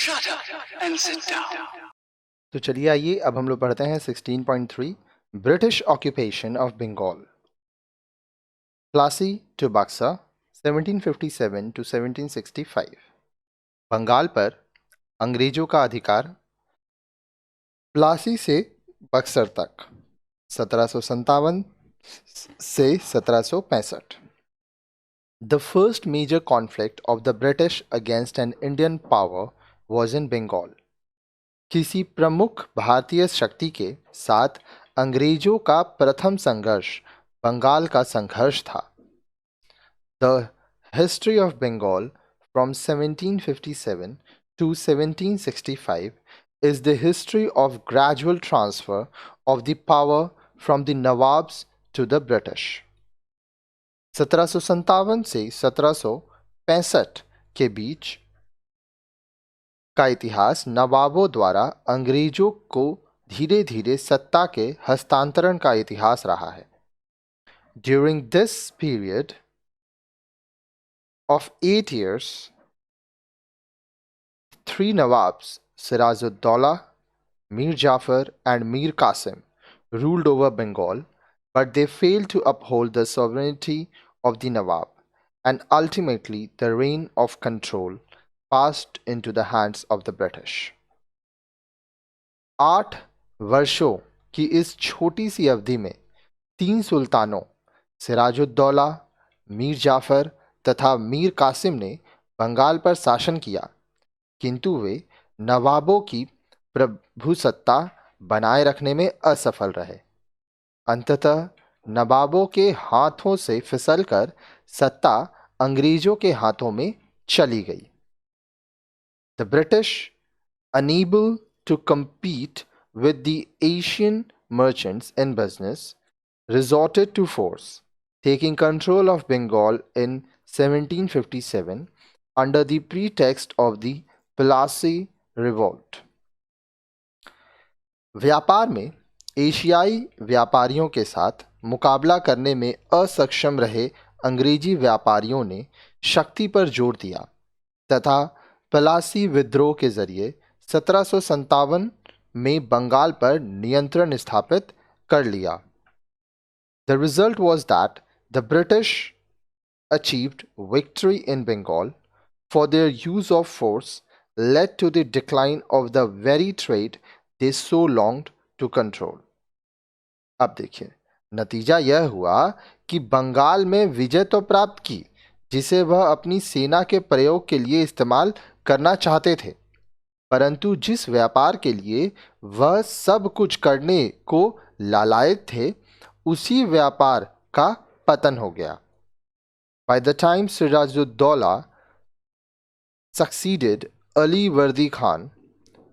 Shut up and sit down. तो चलिए आइए अब हम लोग पढ़ते हैं 16.3 British occupation of Bengal. Plassey to Buxar 1757 to 1765। Bengal पर अंग्रेजों का अधिकार। प्लासी से बक्सर तक 1757 से 1765। The first major conflict of the British against an Indian power was in Bengal. किसी प्रमुख भारतीय शक्ति के साथ अंग्रेजों का प्रथम संघर्ष बंगाल का संघर्ष था। The history of Bengal from 1757 to 1765 is the history of gradual transfer of the power from the Nawabs to the British. 1757 से 1765 के बीच का इतिहास नवाबों द्वारा अंग्रेजों को धीरे धीरे सत्ता के हस्तांतरण का इतिहास रहा है। During this period of 8 years, 3 Nawabs, Siraj-ud-Daulah, Mir Jafar and Mir Qasim, ruled over Bengal, but they failed to uphold the sovereignty of the Nawab, and ultimately the reign of control passed into the hands of the British. 8 वर्षों की इस छोटी सी अवधि में 3 सुल्तानों सिराजुद्दौला, मीर जाफर तथा मीर कासिम ने बंगाल पर शासन किया, किंतु वे नवाबों की प्रभुसत्ता बनाए रखने में असफल रहे। अंततः नवाबों के हाथों से फिसलकर सत्ता अंग्रेजों के हाथों में चली गई। The British, unable to compete with the Asian merchants in business, resorted to force, taking control of Bengal in 1757 under the pretext of the Plassey Revolt. व्यापार में एशियाई व्यापारियों के साथ मुकाबला करने में असक्षम रहे अंग्रेजी व्यापारियों ने शक्ति पर जोर दिया तथा प्लासी विद्रोह के जरिए 1757 में बंगाल पर नियंत्रण स्थापित कर लिया। The result was that the British achieved victory in Bengal, for their use of force led to the decline of the very trade they so longed to control. अब देखिए, नतीजा यह हुआ कि बंगाल में विजय तो प्राप्त की जिसे वह अपनी सेना के प्रयोग के लिए इस्तेमाल करना चाहते थे, परंतु जिस व्यापार के लिए वह सब कुछ करने को लालायित थे उसी व्यापार का पतन हो गया। By the time Siraj-ud-Daulah succeeded Ali Wardi Khan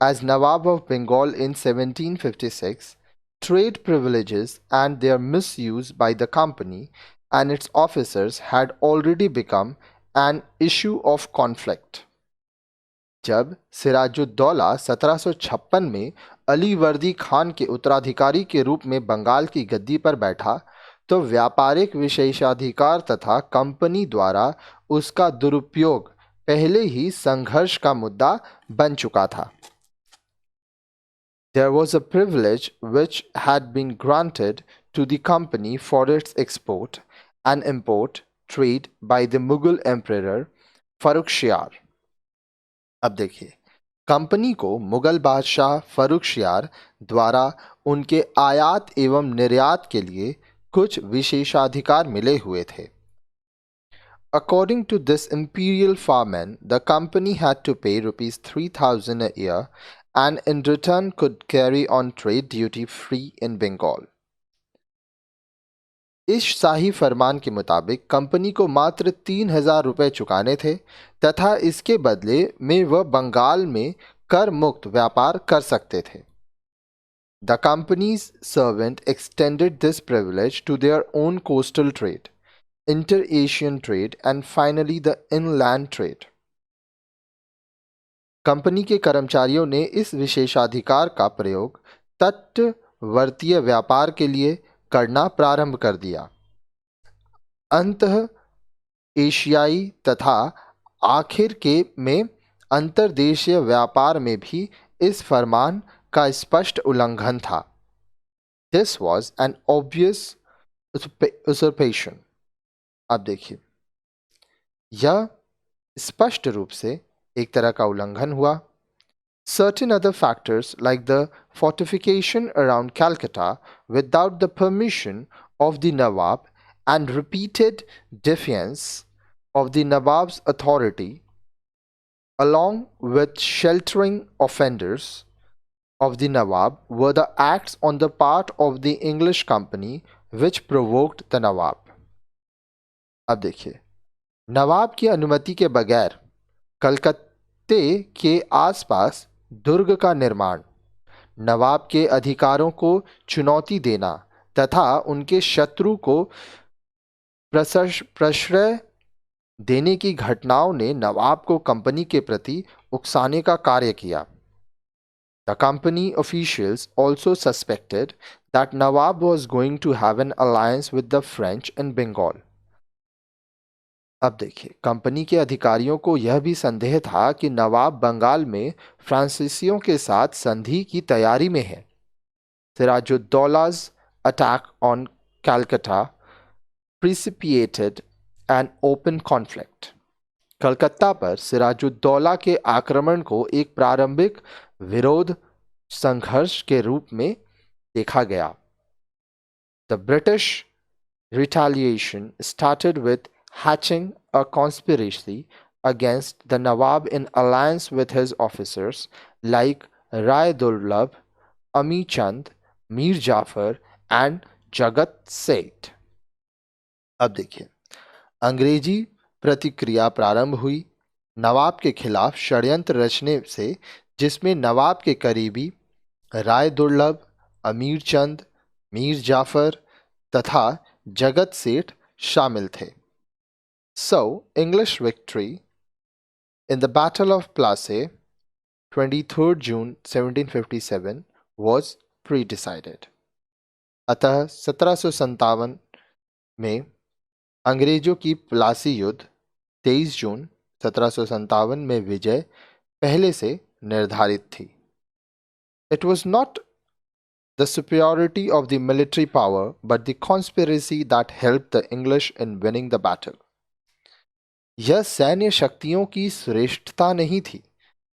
as Nawab of Bengal in 1756, trade privileges and their misuse by the company and its officers had already become an issue of conflict. जब सिराजुद्दौला 1756 में अली वर्दी खान के उत्तराधिकारी के रूप में बंगाल की गद्दी पर बैठा तो व्यापारिक विशेषाधिकार तथा कंपनी द्वारा उसका दुरुपयोग पहले ही संघर्ष का मुद्दा बन चुका था। There was a privilege which had been granted to the company for its export and import trade by the Mughal Emperor Farrukhsiyar. अब देखिए, कंपनी को मुगल बादशाह फर्रुखशियार द्वारा उनके आयात एवं निर्यात के लिए कुछ विशेषाधिकार मिले हुए थे। According to this imperial farman, the company had to pay rupees 3,000 a year and in return could carry on trade duty free in Bengal. इस शाही फरमान के मुताबिक कंपनी को मात्र 3,000 रुपये चुकाने थे तथा इसके बदले में वह बंगाल में कर मुक्त व्यापार कर सकते थे। The company's servant extended this privilege to their own coastal trade, inter-Asian trade and finally the inland trade. Company के कर्मचारियों ने इस विशेषाधिकार का प्रयोग तटवर्तीय व्यापार के लिए करना प्रारंभ कर दिया। अंतः एशियाई तथा आखिर के में अंतर्देशीय व्यापार में भी इस फरमान का स्पष्ट उल्लंघन था। This was an obvious usurpation। अब देखिए, यह स्पष्ट रूप से एक तरह का उल्लंघन हुआ। Certain other factors, like the fortification around Calcutta without the permission of the Nawab and repeated defiance of the Nawab's authority, along with sheltering offenders of the Nawab, were the acts on the part of the English company which provoked the Nawab। अब देखिए, नवाब की अनुमति के बगैर कलकत्ते के आसपास दुर्ग का निर्माण, नवाब के अधिकारों को चुनौती देना तथा उनके शत्रु को प्रश्रय देने की घटनाओं ने नवाब को कंपनी के प्रति उकसाने का कार्य किया। The company officials also suspected that Nawab was going to have an alliance with the French in Bengal। अब देखिए, कंपनी के अधिकारियों को यह भी संदेह था कि नवाब बंगाल में फ्रांसीसियों के साथ संधि की तैयारी में है। सिराजुद्दौला's attack on Calcutta precipitated an open conflict। Calcutta पर सिराजुद्दौला के आक्रमण को एक प्रारंभिक विरोध संघर्ष के रूप में देखा गया। The British retaliation started with hatching a conspiracy against the Nawab in alliance with his officers like Rai Durlab, Ami Chand, Mir Jafar and Jagat Seth। अब देखिए, अंग्रेजी प्रतिक्रिया प्रारंभ हुई नवाब के खिलाफ षड्यंत्र रचने से, जिसमें नवाब के करीबी राय दुर्लभ, अमीर चंद, मीर जाफर तथा जगत सेठ शामिल थे। So, English victory in the Battle of Plassey, 23rd June 1757, was pre-decided। अतः 1757 में अंग्रेजों की प्लासी युद्ध 23 जून 1757 में विजय पहले से निर्धारित थी। It was not the superiority of the military power but the conspiracy that helped the English in winning the battle। यह सैन्य शक्तियों की श्रेष्ठता नहीं थी,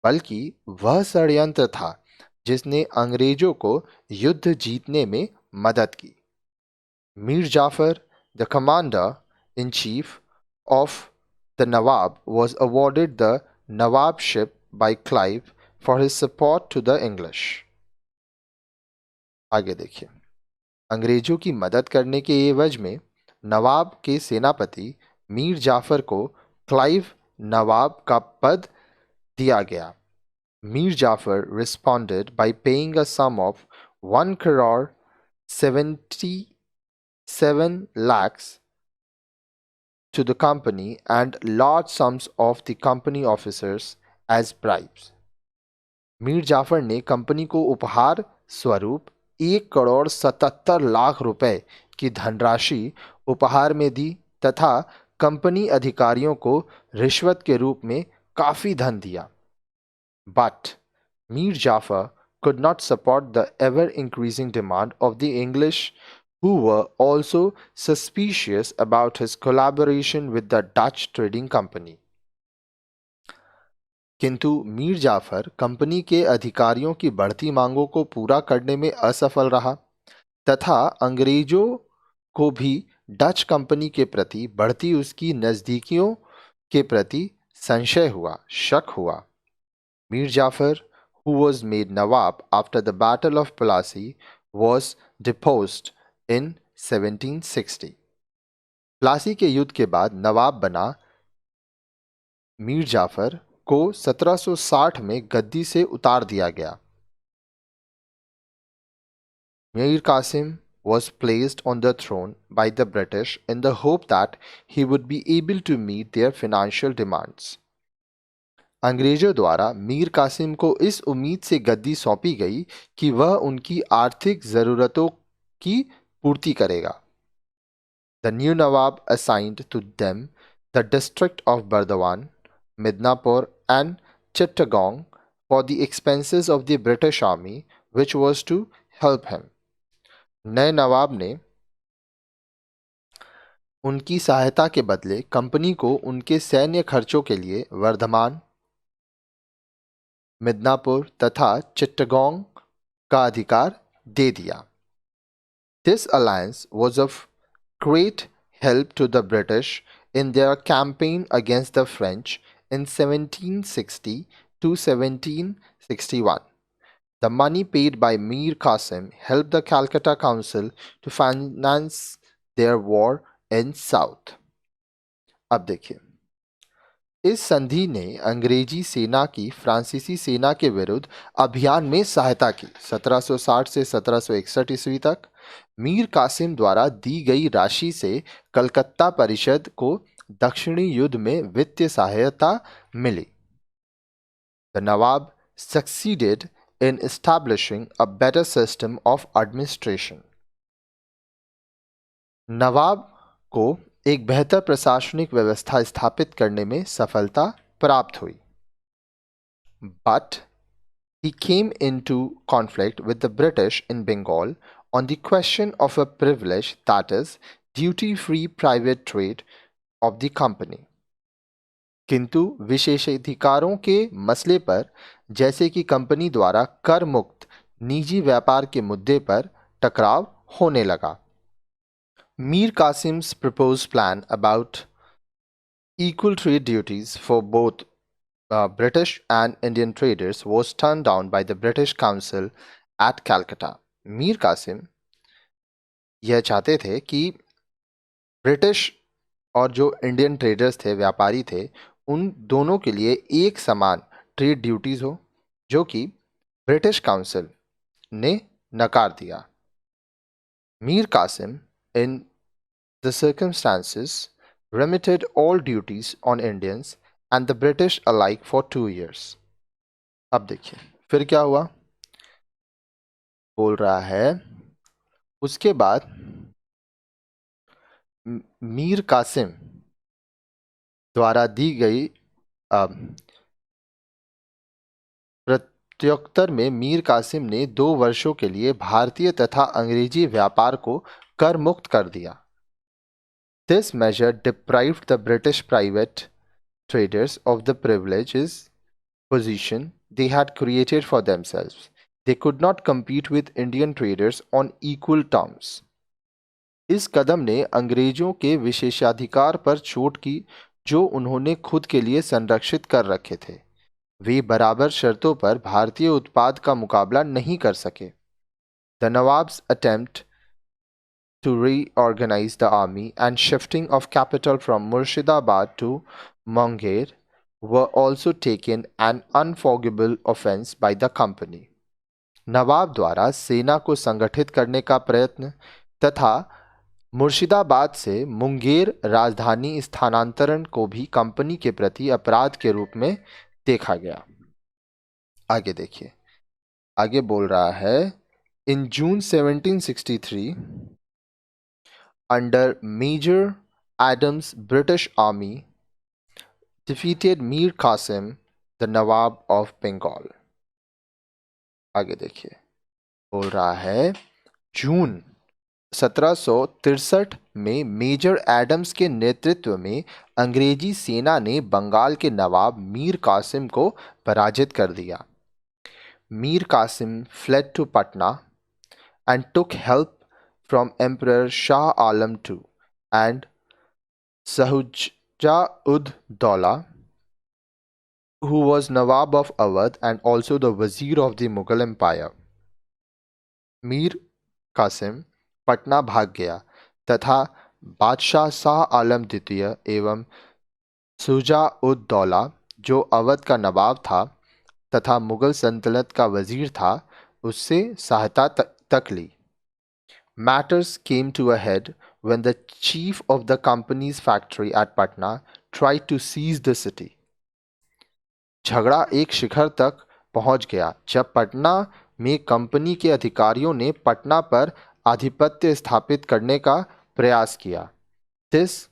बल्कि वह षड्यंत्र था जिसने अंग्रेजों को युद्ध जीतने में मदद की। Mir Jafar, the commander in chief of the nawab, was awarded the nawabship by Clive for his support to the English। आगे देखिए, अंग्रेजों की मदद करने के एवज में नवाब के सेनापति मीर जाफर को क्लाइव नवाब का पद दिया गया। Mir Jafar responded by paying a sum of 1 crore 77 lakhs to the company and large sums of the company officers as bribes। Mir Jafar ने कंपनी को उपहार स्वरूप 1 करोड़ 77 लाख रुपए की धनराशि उपहार में दी तथा कंपनी अधिकारियों को रिश्वत के रूप में काफी धन दिया। But Mir Jafar could not support the ever-increasing demand of the English, who were also suspicious about his collaboration with the Dutch trading company। किंतु मीर जाफर कंपनी के अधिकारियों की बढ़ती मांगों को पूरा करने में असफल रहा तथा अंग्रेजों को भी डच कंपनी के प्रति बढ़ती उसकी नज़दीकियों के प्रति संशय हुआ, शक हुआ। Mir Jafar, who was made Nawab after the Battle of Plassey, was deposed in 1760। Plassey के युद्ध के बाद नवाब बना मीर जाफर को 1760 में गद्दी से उतार दिया गया। Mir Qasim was placed on the throne by the British in the hope that he would be able to meet their financial demands। अंग्रेजों द्वारा मीर कासिम को इस उम्मीद से गद्दी सौंपी गई कि वह उनकी आर्थिक जरूरतों की पूर्ति करेगा। The new Nawab assigned to them the district of Burdwan, Midnapur and Chittagong for the expenses of the British army, which was to help him. नए नवाब ने उनकी सहायता के बदले कंपनी को उनके सैन्य खर्चों के लिए वर्धमान, मिदनापुर तथा चिट्टगोंग का अधिकार दे दिया. This alliance was of great help to the British in their campaign against the French in 1760 to 1761. The money paid by Mir Qasim helped the Calcutta Council to finance their war in South. अब देखिए, इस संधि ने अंग्रेजी सेना की फ्रांसीसी सेना के विरुद्ध अभियान में सहायता की. 1760 से 1761 ईस्वी तक मीर कासिम द्वारा दी गई राशि से कलकत्ता परिषद को दक्षिणी युद्ध में वित्तीय सहायता मिली. The Nawab succeeded in establishing a better system of administration. नवाब को एक बेहतर प्रशासनिक व्यवस्था स्थापित करने में सफलता प्राप्त हुई. But he came into conflict with the British in Bengal on the question of a privilege, that is, duty-free private trade of the company. किंतु विशेषाधिकारों के मसले पर, जैसे कि कंपनी द्वारा कर मुक्त निजी व्यापार के मुद्दे पर टकराव होने लगा. Mir कासिम्स proposed plan about equal trade duties for both British and Indian traders was turned down by the British Council at Calcutta. Mir Qasim यह चाहते थे कि ब्रिटिश और जो इंडियन ट्रेडर्स थे, व्यापारी थे, उन दोनों के लिए एक समान ट्रेड ड्यूटीज हो, जो कि ब्रिटिश काउंसिल ने नकार दिया. Mir Qasim in the circumstances remitted all duties on Indians and the British alike for 2 years. अब देखिए फिर क्या हुआ. बोल रहा है उसके बाद मीर कासिम द्वारा दी गई प्रत्युत्तर में मीर कासिम ने 2 वर्षों के लिए भारतीय तथा अंग्रेजी व्यापार को कर मुक्त कर दिया. This measure deprived the British private traders of the privileges position they had created for themselves. They could not compete with Indian traders on equal terms. इस कदम ने अंग्रेजों के विशेषाधिकार पर चोट की जो उन्होंने खुद के लिए संरक्षित कर रखे थे. वे बराबर शर्तों पर भारतीय उत्पाद का मुकाबला नहीं कर सके. The Nawab's attempt to reorganize the army and shifting of capital from Murshidabad to Munger were also taken an unforgivable offense by the company. नवाब द्वारा सेना को संगठित करने का प्रयत्न तथा मुर्शिदाबाद से मुंगेर राजधानी स्थानांतरण को भी कंपनी के प्रति अपराध के रूप में देखा गया. आगे देखिए, आगे बोल रहा है इन जून 1763 under Major Adams' British army defeated Mir Qasim, the Nawab of Bengal. आगे देखिए, बोल रहा है जून 1763 में मेजर एडम्स के नेतृत्व में अंग्रेजी सेना ने बंगाल के नवाब मीर कासिम को पराजित कर दिया. Mir Qasim fled to Patna and took help from Emperor Shah Alam II and Sahujah-ud-Daula, who was Nawab of Awadh and also the Wazir of the Mughal Empire. Mir Qasim Patna भाग गया तथा बादशाह शाह आलम द्वितीय एवं शुजा-उद-दौला, जो अवध का नवाब था तथा मुगल सल्तनत का वजीर था, उससे सहायता तक ली. Matters came to a head when the chief of the company's factory at Patna tried to seize the city. झगड़ा एक शिखर तक पहुंच गया जब पटना में कंपनी के अधिकारियों ने पटना पर आधिपत्य स्थापित करने का प्रयास किया. This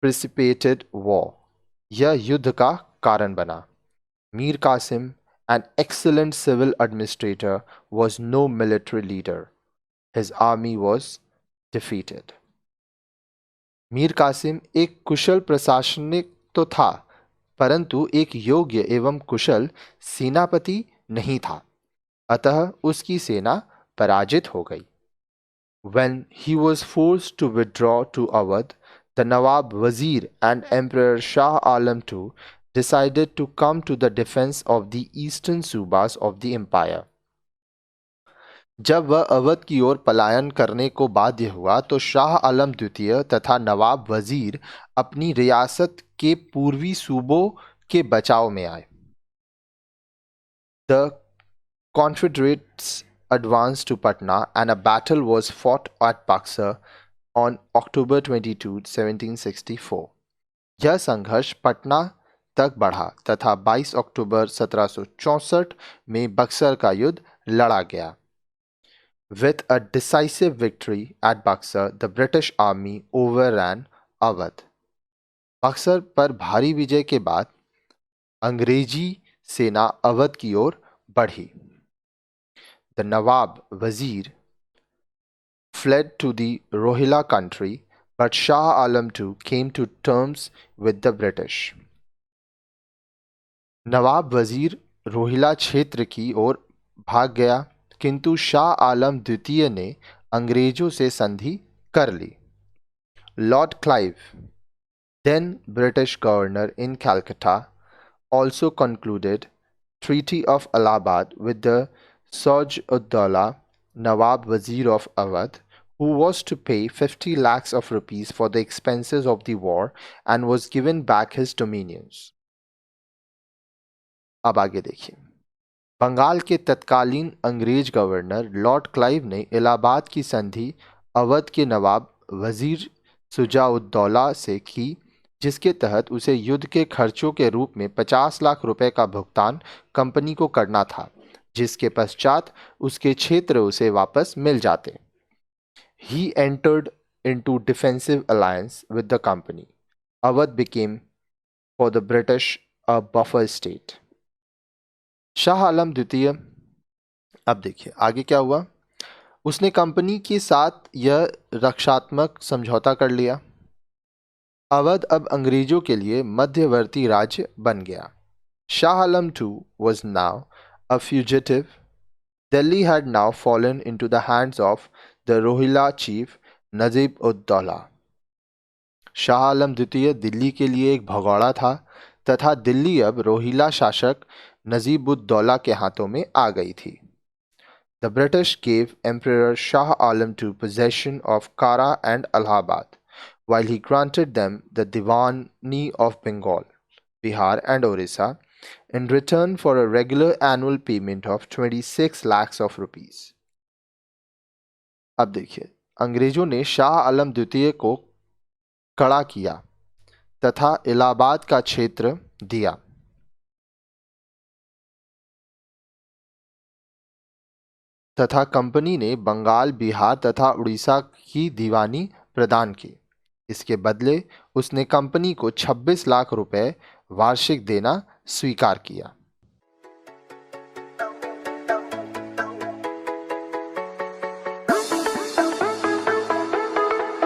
precipitated war. यह युद्ध का कारण बना. Mir Qasim, an excellent civil administrator, was no military leader. His army was defeated. Mir Qasim एक कुशल प्रशासनिक तो था, परंतु एक योग्य एवं कुशल सेनापति नहीं था, अतः उसकी सेना पराजित हो गई. When he was forced to withdraw to Awadh, the Nawab Wazir and Emperor Shah Alam II decided to come to the defense of the eastern subas of the empire. जब वह अवध की ओर पलायन करने को बाध्य हुआ तो शाह आलम द्वितीय तथा नवाब वजीर अपनी रियासत के पूर्वी सूबों के बचाव में आए. The confederates advanced to Patna and a battle was fought at Buxar on October 22, 1764. यह संघर्ष पटना तक बढ़ा तथा 22 अक्टूबर 1764 में बक्सर का युद्ध लड़ा गया. With a decisive victory at Buxar, the British army overran Awadh. Buxar पर भारी विजय के बाद अंग्रेजी सेना अवध की ओर बढ़ी. The Nawab Wazir fled to the Rohilla country, but Shah Alam II came to terms with the British. नवाब वजीर रोहिला क्षेत्र की ओर भाग गया, किंतु शाह आलम द्वितीय ने अंग्रेजों से संधि कर ली. Lord Clive, then British governor in Calcutta, also concluded Treaty of Allahabad with the Siraj-ud-Daulah, Nawab Wazir of Awadh, who was to pay 50 lakhs of rupees for the expenses of the war and was given back his dominions. अब आगे देखिए. बंगाल के तत्कालीन अंग्रेज governor Lord Clive ने इलाहाबाद की संधि अवध के नवाब वजीर सुजा-उद-दौला से की, जिसके तहत उसे युद्ध के खर्चों के रूप में 50 लाख रुपए का भुगतान कंपनी को करना था, जिसके पश्चात उसके क्षेत्र उसे वापस मिल जाते. He entered into defensive alliance with the company. Awadh became for the British a buffer state. Shah Alam द्वितीय, अब देखिए आगे क्या हुआ. उसने कंपनी के साथ यह रक्षात्मक समझौता कर लिया. अवध अब अंग्रेजों के लिए मध्यवर्ती राज्य बन गया. Shah Alam II was now a fugitive. Delhi had now fallen into the hands of the Rohilla chief Najib-ud-Daulah. Shah Alam द्वितीय दिल्ली के लिए एक भगौड़ा था तथा दिल्ली अब रोहिला शासक नजीब-उद-दौला के हाथों में आ गई थी. The British gave Emperor Shah Alam II possession of Kara and Allahabad, while he granted them the Diwani of Bengal, Bihar and Orissa in return for a regular annual payment of 26 lakhs of rupees. अब देखिए, अंग्रेजों ने शाह आलम द्वितीय को कड़ा किया तथा इलाहाबाद का क्षेत्र दिया. तथा कंपनी ने बंगाल, बिहार तथा उड़ीसा की दीवानी प्रदान की. इसके बदले उसने कंपनी को 26 लाख रुपए वार्षिक देना स्वीकार किया.